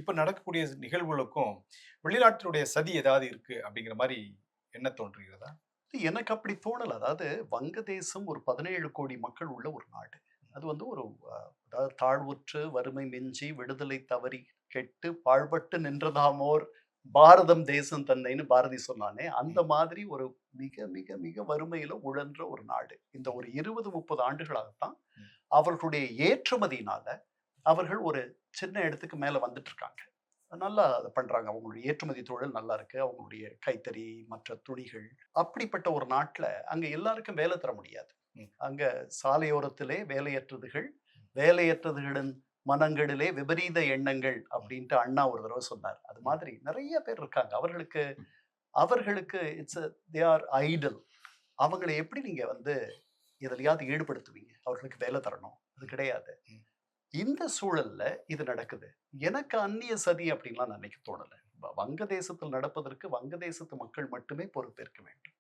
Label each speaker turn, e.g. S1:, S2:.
S1: இப்ப நடக்கக்கூடிய நிகழ்வுகளுக்கும் வெளிநாட்டினுடைய சதி ஏதாவது இருக்கு அப்படிங்கிற மாரி எண்ண தோன்றுகிறதா?
S2: எனக்கு அப்படி தோணல. அதாவது வங்கதேசம் ஒரு 17 கோடி மக்கள் உள்ள ஒரு நாடு. அது வந்து ஒரு அதாவது தாழ்வுற்று, வறுமை மிஞ்சி, விடுதலை தவறி கெட்டு, பாழ்பட்டு நின்றதாமோர் பாரதம் தேசம் தன்னைன்னு பாரதி சொன்னானே, அந்த
S1: ம்,
S2: மாதிரி ஒரு மிக, மிக, மிக வறுமையில உழன்ற ஒரு நாடு. இந்த
S1: ம்,
S2: ஒரு 20, 30 ஆண்டுகளாகத்தான்
S1: ம்,
S2: அவர்களுடைய ஏற்றுமதியினால அவர்கள் ஒரு சின்ன இடத்துக்கு மேல வந்துட்டு இருக்காங்க. நல்லா அத பண்றாங்க. அவங்களுடைய ஏற்றுமதி தொழில் நல்லா இருக்கு. அவங்களுடைய கைத்தறி, மற்ற துணிகள். அப்படிப்பட்ட ஒரு நாட்ல, அங்க எல்லாருக்கும் வேலை தர முடியாது.
S1: ம்,
S2: அங்க சாலையோரத்திலே வேலையற்றதுகள், வேலையற்றதுகளின் மனங்களிலே விபரீத எண்ணங்கள்
S1: ம்,
S2: அப்படின்ட்டு அண்ணா ஒரு தடவ சொன்னார். அது
S1: ம்,
S2: மாதிரி நெறைய பேர் இருக்காங்க. அவர்களுக்கு அவர்களுக்கு இட்ஸ் தே ஆர் ஐடில். அவங்கள எப்படி நீங்க வந்து எதுலயாவது ஈடுபடுத்துவீங்க? அவர்களுக்கு வேலை தரணும். அது
S1: ம்,
S2: கிடையாது.
S1: ம்.
S2: இந்த சூழல்ல இது நடக்குது. எனக்கு அந்நிய சதி அப்படின்லாம் நினைக்க தோணல. வங்கதேசத்தில் நடப்பதற்கு வங்கதேசத்து மக்கள் மட்டுமே பொறுப்பேற்க வேண்டும்.